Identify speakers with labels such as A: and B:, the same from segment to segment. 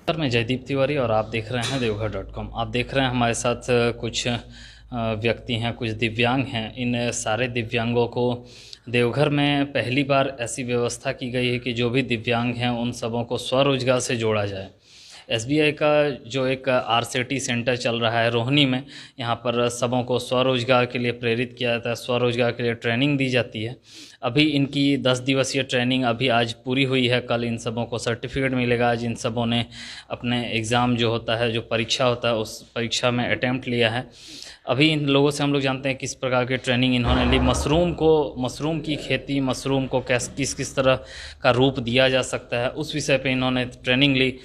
A: Sir मैं जयदीप तिवारी और आप देख रहे हैं देवघर.com। आप देख रहे हैं हमारे साथ कुछ व्यक्ति हैं, कुछ दिव्यांग हैं। इन सारे दिव्यांगों को देवघर में पहली बार ऐसी व्यवस्था की गई है कि जो भी दिव्यांग हैं उन सबों को स्वरोजगार से जोड़ा जाए। एसबीआई का जो एक आरसीटी सेंटर चल रहा है रोहिणी में, यहाँ पर सबों को स्वरोजगार के लिए प्रेरित किया जाता है, स्वरोजगार के लिए ट्रेनिंग दी जाती है। अभी इनकी 10 दिवसीय ट्रेनिंग अभी आज पूरी हुई है। कल इन सबों को सर्टिफिकेट मिलेगा। आज इन सबों ने अपने एग्ज़ाम जो होता है, जो परीक्षा होता है, उस परीक्षा में अटैम्प्ट लिया है। अभी इन लोगों से हम लोग जानते हैं किस प्रकार की ट्रेनिंग इन्होंने ली। मशरूम की खेती, मशरूम को किस किस तरह का रूप दिया जा सकता है, उस विषय पे इन्होंने ट्रेनिंग ली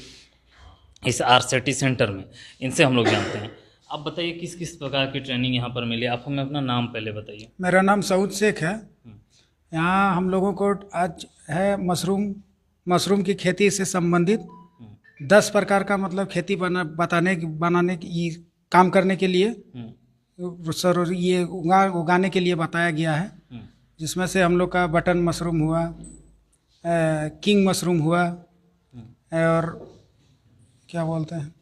A: इस आरसीटी सेंटर में। इनसे हम लोग जानते हैं। आप बताइए किस किस प्रकार की ट्रेनिंग यहाँ पर मिली। आप हमें अपना नाम पहले बताइए।
B: मेरा नाम सऊद शेख है। यहाँ हम लोगों को आज है मशरूम की खेती से संबंधित 10 प्रकार का मतलब खेती बनाने की काम करने के लिए सर ये उगाने के लिए बताया गया है। जिसमें से हम लोग का बटन मशरूम हुआ, किंग मशरूम हुआ, और क्या बोलते हैं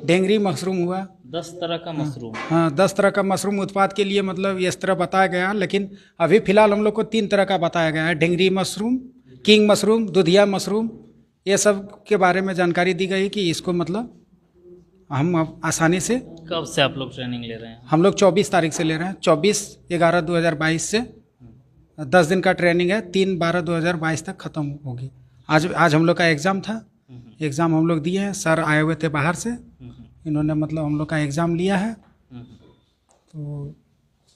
B: ढेंगरी मशरूम हुआ।
A: 10 तरह का मशरूम।
B: हाँ, 10 तरह का मशरूम उत्पाद के लिए मतलब इस तरह बताया गया। लेकिन अभी फिलहाल हम लोग को 3 तरह का बताया गया है। ढेंगरी मशरूम, किंग मशरूम, दुधिया मशरूम, ये सब के बारे में जानकारी दी गई कि इसको मतलब हम आसानी से।
A: कब से आप लोग ट्रेनिंग ले रहे हैं?
B: हम लोग 24 तारीख से ले रहे हैं। 24/11/2022 से 10 दिन का ट्रेनिंग है। 3/12/2022 तक ख़त्म होगी। आज हम लोग का एग्ज़ाम था। एग्ज़ाम हम लोग दिए हैं। सर आए हुए थे बाहर से, इन्होंने मतलब हम लोग का एग्ज़ाम लिया है। तो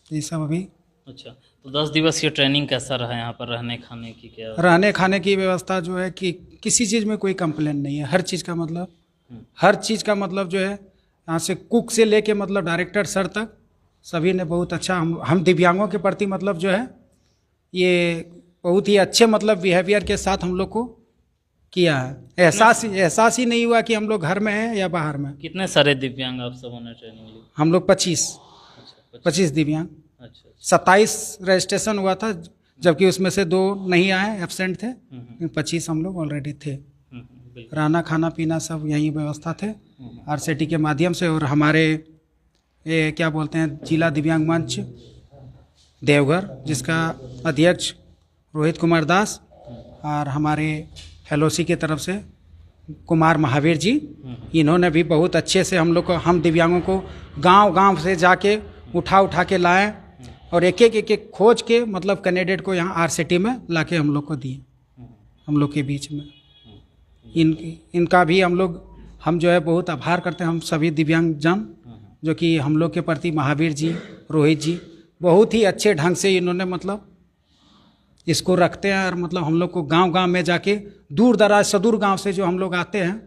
B: ये सब अभी।
A: अच्छा, तो 10 दिवसीय ट्रेनिंग कैसा रहा? यहाँ पर रहने खाने की क्या?
B: रहने खाने की व्यवस्था जो है कि किसी चीज़ में कोई कंप्लेन नहीं है। हर चीज़ का मतलब जो है, यहाँ से कुक से लेके मतलब डायरेक्टर सर तक सभी ने बहुत अच्छा हम दिव्यांगों के प्रति मतलब जो है ये बहुत ही अच्छे मतलब बिहेवियर के साथ हम लोग को किया है। एहसास ही नहीं हुआ कि हम लोग घर में हैं या बाहर में।
A: कितने सारे दिव्यांग आप सबों ने ट्रेनिंग ली?
B: हम लोग 25 दिव्यांग।
A: अच्छा,
B: 27 रजिस्ट्रेशन हुआ था, जबकि उसमें से 2 नहीं आए, एब्सेंट थे। 25 हम लोग ऑलरेडी थे। रहना खाना पीना सब यही व्यवस्था थे आरसीटी के माध्यम से। और हमारे ये क्या बोलते हैं, जिला दिव्यांग मंच देवघर, जिसका अध्यक्ष रोहित कुमार दास, और हमारे एलओसी की तरफ से कुमार महावीर जी, इन्होंने भी बहुत अच्छे से हम दिव्यांगों को गांव से जाके उठा के लाए और एक खोज के मतलब कैंडिडेट को यहाँ आरसीटी में लाके हम लोग को दिए। हम लोग के बीच में इनका भी हम जो है बहुत आभार करते हैं। हम सभी दिव्यांग जन जो कि हम लोग के प्रति महावीर जी, रोहित जी बहुत ही अच्छे ढंग से इन्होंने मतलब इसको रखते हैं। और मतलब हम लोग को गांव में जाके दूर दराज सदूर गांव से जो हम लोग आते हैं,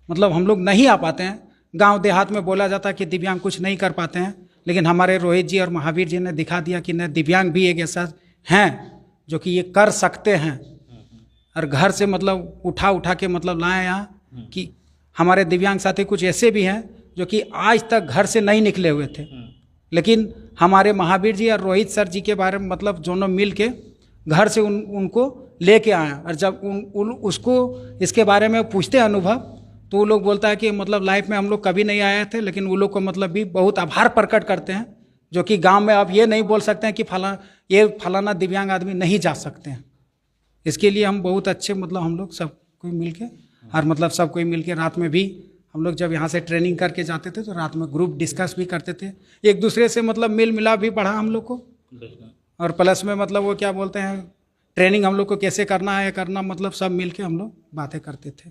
B: मतलब हम लोग नहीं आ पाते हैं। गांव देहात में बोला जाता है कि दिव्यांग कुछ नहीं कर पाते हैं, लेकिन हमारे रोहित जी और महावीर जी ने दिखा दिया कि न, दिव्यांग भी एक ऐसा हैं जो कि ये कर सकते हैं। और घर से मतलब उठा के मतलब लाए यहाँ कि हमारे दिव्यांग साथी कुछ ऐसे भी हैं जो कि आज तक घर से नहीं निकले हुए थे, लेकिन हमारे महावीर जी और रोहित सर जी के बारे में मतलब दोनों मिल के घर से उनको लेके आए। और जब उसको इसके बारे में पूछते हैं अनुभव, तो वो लोग बोलता है कि मतलब लाइफ में हम लोग कभी नहीं आए थे, लेकिन वो लोग को मतलब भी बहुत आभार प्रकट करते हैं, जो कि गांव में अब ये नहीं बोल सकते हैं कि फलाना दिव्यांग आदमी नहीं जा सकते हैं। इसके लिए हम बहुत अच्छे मतलब हम लोग सब कोई मिल के और मतलब सब कोई मिल के रात में भी हम लोग जब यहाँ से ट्रेनिंग करके जाते थे तो रात में ग्रुप डिस्कस भी करते थे। एक दूसरे से मतलब मेल मिलाप भी बढ़ा हम लोग को। और प्लस में मतलब वो क्या बोलते हैं, ट्रेनिंग हम लोग को कैसे करना है मतलब सब मिल के हम लोग बातें करते थे।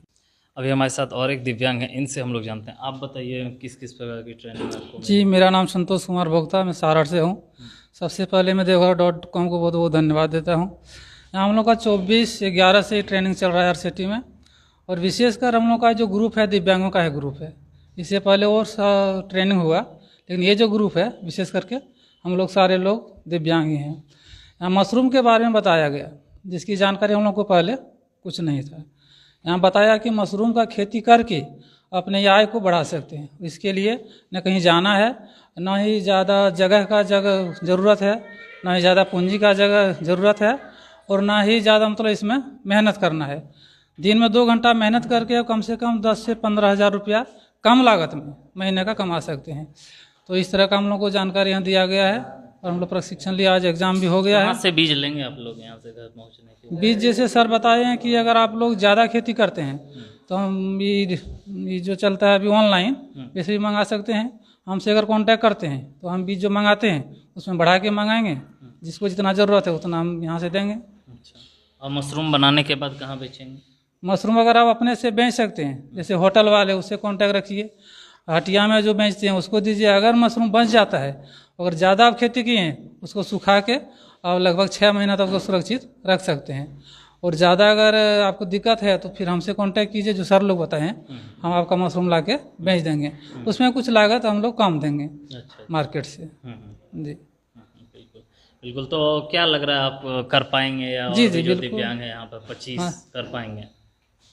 A: अभी हमारे साथ और एक दिव्यांग हैं, इनसे हम लोग जानते हैं। आप बताइए किस किस प्रकार की ट्रेनिंग आपको?
C: जी, मेरा नाम संतोष कुमार भोक्ता, मैं सारठ से हूँ। सबसे पहले मैं देवघर.com को बहुत बहुत धन्यवाद देता हूँ। यहाँ हम लोग का 24/11 से ट्रेनिंग चल रहा है आरसीटी में, और विशेषकर हम लोग का जो ग्रुप है दिव्यांगों का है ग्रुप है। इससे पहले और ट्रेनिंग हुआ, लेकिन ये जो ग्रुप है विशेष करके हम लोग सारे लोग दिव्यांग ही हैं। यहाँ मशरूम के बारे में बताया गया, जिसकी जानकारी हम लोग को पहले कुछ नहीं था। यहाँ बताया कि मशरूम का खेती करके अपने आय को बढ़ा सकते हैं। इसके लिए न कहीं जाना है, न ही ज़्यादा जगह ज़रूरत है, न ही ज़्यादा पूंजी का ज़रूरत है, और ना ही ज़्यादा मतलब इसमें मेहनत करना है। दिन में 2 घंटा मेहनत करके कम से कम 10 से 15 हज़ार रुपया कम लागत में महीने का कमा सकते हैं। तो इस तरह का हम लोग को जानकारी यहाँ दिया गया है और हम लोग प्रशिक्षण लिया, आज एग्ज़ाम भी हो गया
A: कहाँ
C: है।
A: से बीज लेंगे आप लोग यहाँ से घर पहुँचने के लिए?
C: बीज जैसे सर बताए हैं कि अगर आप लोग ज़्यादा खेती करते हैं तो हम ये जो चलता है अभी ऑनलाइन, वैसे भी मंगा सकते हैं। हमसे अगर कांटेक्ट करते हैं तो हम बीज जो मंगाते हैं उसमें बढ़ा के मंगाएंगे, जिसको जितना ज़रूरत है उतना हम यहाँ से देंगे।
A: अच्छा, और मशरूम बनाने के बाद कहाँ बेचेंगे?
C: मशरूम अगर आप अपने से बेच सकते हैं, जैसे होटल वाले, उससे कांटेक्ट रखिए, हटिया में जो बेचते हैं उसको दीजिए। अगर मशरूम बच जाता है, अगर ज़्यादा आप खेती किए हैं, उसको सुखा के और लगभग 6 महीना तक उसको सुरक्षित रख सकते हैं। और ज़्यादा अगर आपको दिक्कत है तो फिर हमसे कांटेक्ट कीजिए, जो सर लोग बताए हैं, हम आपका मशरूम ला के बेच देंगे। उसमें कुछ लागत हम लोग कम देंगे
A: अच्छा,
C: मार्केट से। जी
A: बिल्कुल बिल्कुल। तो क्या लग रहा है, आप कर पाएंगे या
C: जी,
A: और भी जो
C: बिल्कुल।
A: दिव्यांग है यहाँ पर 25 कर पाएंगे?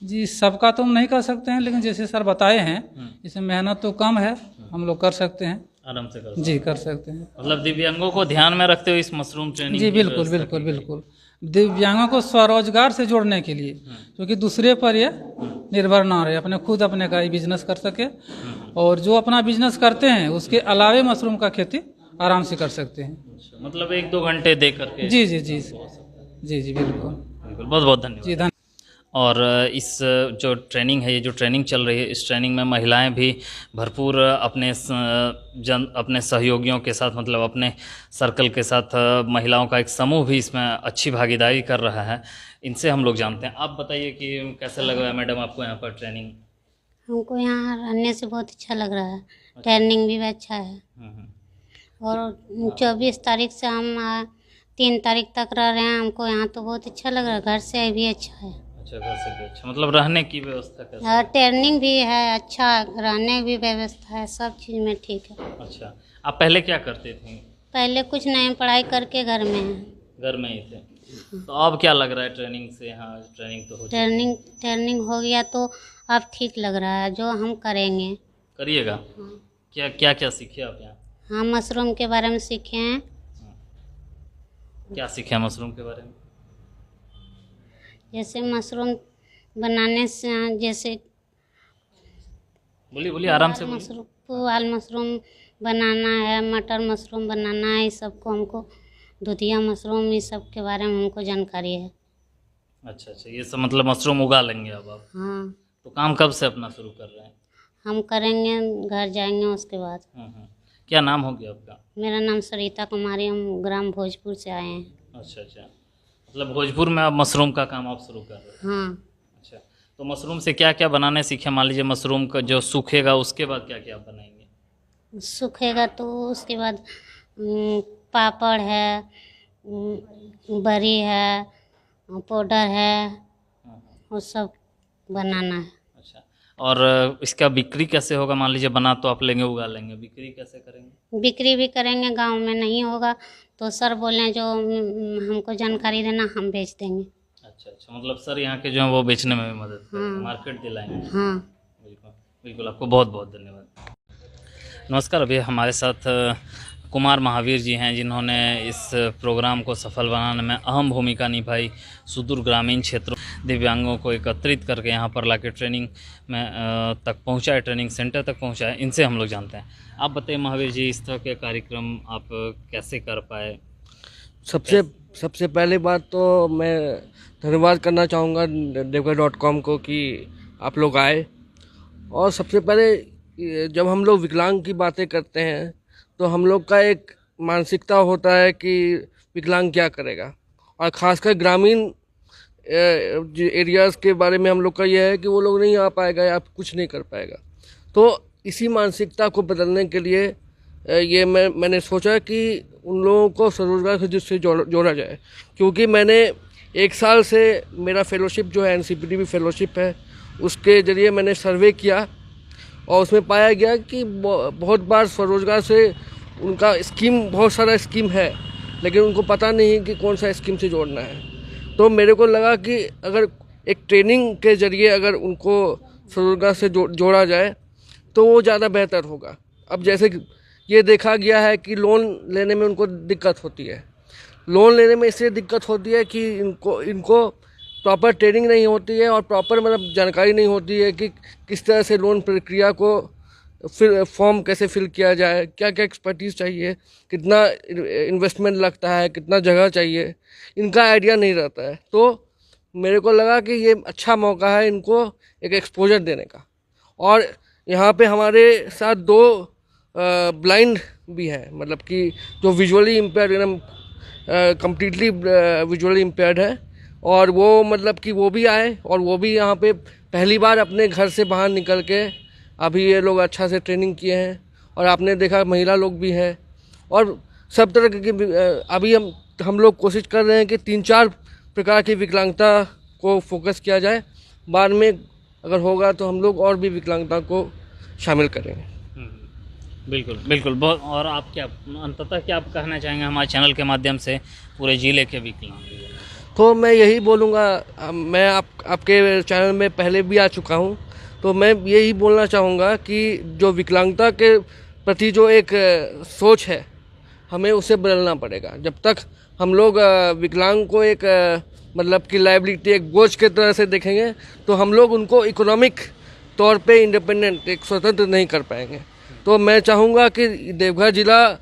C: जी, सबका तो हम नहीं कर सकते हैं, लेकिन जैसे सर बताए हैं, इसमें मेहनत तो कम है, हम लोग कर सकते हैं।
A: आराम से कर
C: जी, कर सकते हैं।
A: मतलब दिव्यांगों को ध्यान में रखते हुए इस मशरूम ट्रेनिंग
C: जी
A: की
C: बिल्कुल
A: व्यवस्था
C: बिल्कुल
A: की गई।
C: बिल्कुल। दिव्यांगों को स्वरोजगार से जोड़ने के लिए, क्योंकि दूसरे पर ये निर्भर ना रहे, अपने खुद अपने का ही बिजनेस कर सके। और जो अपना बिजनेस करते हैं उसके अलावे मशरूम का खेती आराम से कर सकते हैं।
A: अच्छा, मतलब 1-2 घंटे दे करके।
C: जी जी जी जी जी बिल्कुल
A: बिल्कुल, बहुत बहुत धन्यवाद।
C: जी, धन्यवाद।
A: और इस जो ट्रेनिंग है, ये जो ट्रेनिंग चल रही है, इस ट्रेनिंग में महिलाएं भी भरपूर अपने सहयोगियों के साथ, मतलब अपने सर्कल के साथ महिलाओं का एक समूह भी इसमें अच्छी भागीदारी कर रहा है। इनसे हम लोग जानते हैं। आप बताइए कि कैसा लग रहा है मैडम आपको यहाँ पर ट्रेनिंग?
D: हमको यहाँ रहने से बहुत अच्छा लग रहा है, ट्रेनिंग भी अच्छा है। और 24 तारीख से हम 3 तारीख तक रह रहे हैं, हमको यहाँ तो बहुत अच्छा लग रहा है, घर से भी अच्छा है।
A: अच्छा, घर से भी अच्छा, मतलब रहने की व्यवस्था कैसे?
D: और ट्रेनिंग भी है अच्छा, रहने की भी व्यवस्था है, सब चीज़ में ठीक है।
A: अच्छा, आप पहले क्या करते थे?
D: पहले कुछ नहीं, पढ़ाई करके घर में है।
A: घर में ही थे। तो अब क्या लग रहा है ट्रेनिंग से? हाँ, ट्रेनिंग तो हो चुकी है।
D: ट्रेनिंग हो गया तो अब ठीक लग रहा है, जो हम करेंगे।
A: करिएगा। क्या क्या क्या सीखे आप यहाँ?
D: हम मशरूम के बारे में सीखे हैं।
A: क्या सीखे मशरूम के बारे में?
D: जैसे मशरूम बनाने से, जैसे
A: बोलिए बोलिए, आराम से बोलिए।
D: मशरूम, पुआल मशरूम बनाना है, मटर मशरूम बनाना है, इस सबको हमको, दूधिया मशरूम, इस सब के बारे में हमको जानकारी है।
A: अच्छा अच्छा, ये सब मतलब मशरूम उगा लेंगे अब आप?
D: हाँ,
A: तो काम कब से अपना शुरू कर रहे हैं?
D: हम करेंगे, घर जाएंगे उसके बाद।
A: क्या नाम हो गया आपका?
D: मेरा नाम सरिता कुमारी, हम ग्राम भोजपुर से आए हैं।
A: अच्छा अच्छा, मतलब भोजपुर में आप मशरूम का काम आप शुरू कर रहे हैं?
D: हाँ,
A: अच्छा, तो मशरूम से क्या क्या बनाने सीखे? मान लीजिए मशरूम का जो सूखेगा उसके बाद क्या क्या आप बनाएंगे?
D: सूखेगा तो उसके बाद पापड़ है, बड़ी है, पाउडर है, वो सब बनाना है।
A: अच्छा, और इसका बिक्री कैसे होगा? मान लीजिए बना तो आप लेंगे, उगा लेंगे, बिक्री कैसे करेंगे?
D: बिक्री भी करेंगे, गांव में नहीं होगा तो सर बोले जो हमको जानकारी देना, हम बेच देंगे।
A: अच्छा अच्छा, मतलब सर यहाँ के जो है वो बेचने में भी मदद करेंगे, मार्केट दिलाएंगे।
D: हाँ,
A: बिल्कुल बिल्कुल, आपको बहुत बहुत धन्यवाद। नमस्कार, अभी हमारे साथ कुमार महावीर जी हैं, जिन्होंने इस प्रोग्राम को सफल बनाने में अहम भूमिका निभाई। सुदूर ग्रामीण क्षेत्रों दिव्यांगों को एकत्रित करके यहाँ पर लाके ट्रेनिंग में तक पहुँचाए, ट्रेनिंग सेंटर तक पहुँचाए। इनसे हम लोग जानते हैं। आप बताइए महावीर जी, इस तरह के कार्यक्रम आप कैसे कर पाए?
E: सबसे पहले बात तो मैं धन्यवाद करना चाहूँगा devgar.com को कि आप लोग आए। और सबसे पहले जब हम लोग विकलांग की बातें करते हैं तो हम लोग का एक मानसिकता होता है कि विकलांग क्या करेगा, और ख़ासकर ग्रामीण एरियाज़ के बारे में हम लोग का यह है कि वो लोग नहीं आ पाएगा या कुछ नहीं कर पाएगा। तो इसी मानसिकता को बदलने के लिए ये मैंने सोचा कि उन लोगों को स्वरोजगार से जिससे जोड़ा जाए। क्योंकि मैंने 1 साल से मेरा फेलोशिप जो है NCPTB फेलोशिप है, उसके ज़रिए मैंने सर्वे किया और उसमें पाया गया कि बहुत बार स्वरोजगार से उनका स्कीम, बहुत सारा स्कीम है, लेकिन उनको पता नहीं कि कौन सा स्कीम से जोड़ना है। तो मेरे को लगा कि अगर एक ट्रेनिंग के ज़रिए अगर उनको स्वरोजगार से जोड़ा जाए तो वो ज़्यादा बेहतर होगा। अब जैसे ये देखा गया है कि लोन लेने में उनको दिक्कत होती है। लोन लेने में इसलिए दिक्कत होती है कि इनको प्रॉपर ट्रेनिंग नहीं होती है और प्रॉपर मतलब जानकारी नहीं होती है कि किस तरह से लोन प्रक्रिया को फिर फॉर्म कैसे फिल किया जाए, क्या क्या एक्सपर्टीज़ चाहिए, कितना इन्वेस्टमेंट लगता है, कितना जगह चाहिए, इनका आइडिया नहीं रहता है। तो मेरे को लगा कि ये अच्छा मौका है इनको एक एक्सपोजर देने का। और यहाँ पे हमारे साथ 2 ब्लाइंड भी हैं, मतलब कि जो विजुअली इम्पेयर्ड, एकदम कम्प्लीटली विजुअली इम्पेयर्ड है, और वो मतलब कि वो भी आए और वो भी यहाँ पे पहली बार अपने घर से बाहर निकल के अभी ये लोग अच्छा से ट्रेनिंग किए हैं। और आपने देखा महिला लोग भी हैं और सब तरह की अभी हम लोग कोशिश कर रहे हैं कि 3-4 प्रकार की विकलांगता को फोकस किया जाए। बाद में अगर होगा तो हम लोग और भी विकलांगता को शामिल करेंगे।
A: बिल्कुल बिल्कुल। बहुत। और आप क्या अंततः क्या आप कहना चाहेंगे हमारे चैनल के माध्यम से पूरे ज़िले के विकलांग?
E: तो मैं यही बोलूँगा, मैं आपके चैनल में पहले भी आ चुका हूँ, तो मैं यही बोलना चाहूँगा कि जो विकलांगता के प्रति जो एक सोच है हमें उसे बदलना पड़ेगा। जब तक हम लोग विकलांग को एक मतलब कि लायबिलिटी, एक बोझ के तरह से देखेंगे तो हम लोग उनको इकोनॉमिक तौर पे इंडिपेंडेंट, एक स्वतंत्र नहीं कर पाएंगे। तो मैं चाहूँगा कि देवघर ज़िला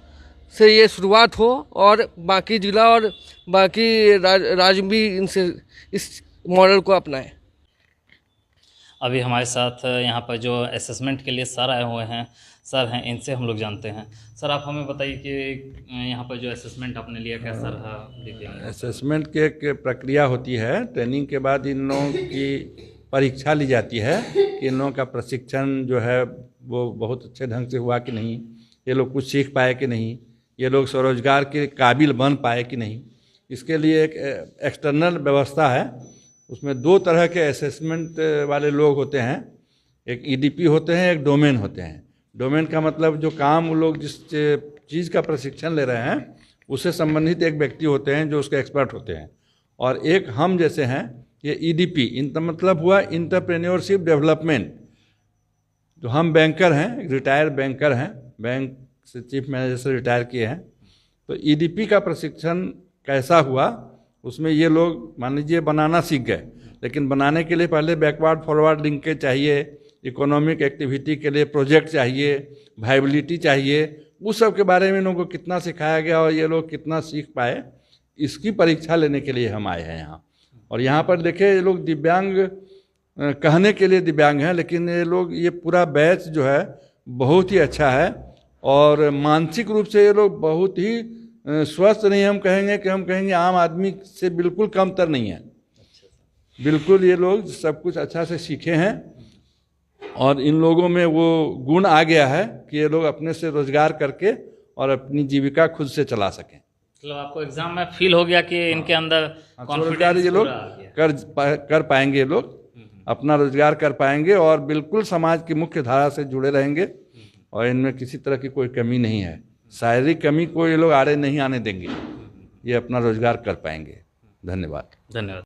E: से ये शुरुआत हो और बाकी ज़िला और बाकी राज्य भी इनसे इस मॉडल को अपनाएं।
A: अभी हमारे साथ यहाँ पर जो असेसमेंट के लिए सर आए हुए हैं, सर हैं, इनसे हम लोग जानते हैं। सर आप हमें बताइए कि यहाँ पर जो असेसमेंट आपने लिया कैसा रहा?
F: असेसमेंट की एक प्रक्रिया होती है। ट्रेनिंग के बाद इन लोगों की परीक्षा ली जाती है कि इन लोगों का प्रशिक्षण जो है वो बहुत अच्छे ढंग से हुआ कि नहीं, ये लोग कुछ सीख पाए कि नहीं, ये लोग स्वरोजगार के काबिल बन पाए कि नहीं। इसके लिए एक एक्सटर्नल व्यवस्था है। उसमें 2 तरह के असेसमेंट वाले लोग होते हैं, एक ईडीपी होते हैं, एक डोमेन होते हैं। डोमेन का मतलब जो काम वो लोग जिस चीज़ का प्रशिक्षण ले रहे हैं उससे संबंधित एक व्यक्ति होते हैं जो उसके एक्सपर्ट होते हैं। और एक हम जैसे हैं, ये ईडीपी, इनका मतलब हुआ इंटरप्रेन्योरशिप डेवलपमेंट। जो हम बैंकर हैं, रिटायर्ड बैंकर हैं, बैंक से चीफ मैनेजर से रिटायर किए हैं। तो ईडीपी का प्रशिक्षण कैसा हुआ, उसमें ये लोग मान लीजिए बनाना सीख गए, लेकिन बनाने के लिए पहले बैकवर्ड फॉरवर्ड लिंकेज चाहिए, इकोनॉमिक एक्टिविटी के लिए प्रोजेक्ट चाहिए, वायबिलिटी चाहिए, उस सब के बारे में इन लोगों को कितना सिखाया गया और ये लोग कितना सीख पाए, इसकी परीक्षा लेने के लिए हम आए हैं यहाँ। और यहाँ पर देखे ये लोग दिव्यांग कहने के लिए दिव्यांग हैं, लेकिन ये लोग, ये पूरा बैच जो है बहुत ही अच्छा है और मानसिक रूप से ये लोग बहुत ही स्वस्थ नहीं, हम कहेंगे आम आदमी से बिल्कुल कमतर नहीं है। बिल्कुल ये लोग सब कुछ अच्छा से सीखे हैं और इन लोगों में वो गुण आ गया है कि ये लोग अपने से रोजगार करके और अपनी जीविका खुद से चला सकें।
A: मतलब आपको एग्जाम में फील हो गया कि इनके अंदर
F: कॉन्फिडेंस ये लोग कर पाएंगे, ये लोग अपना रोजगार कर पाएंगे और बिल्कुल समाज की मुख्य धारा से जुड़े रहेंगे और इनमें किसी तरह की कोई कमी नहीं है। शारीरिक कमी को ये लोग आड़े नहीं आने देंगे, ये अपना रोजगार कर पाएंगे। धन्यवाद।
A: धन्यवाद।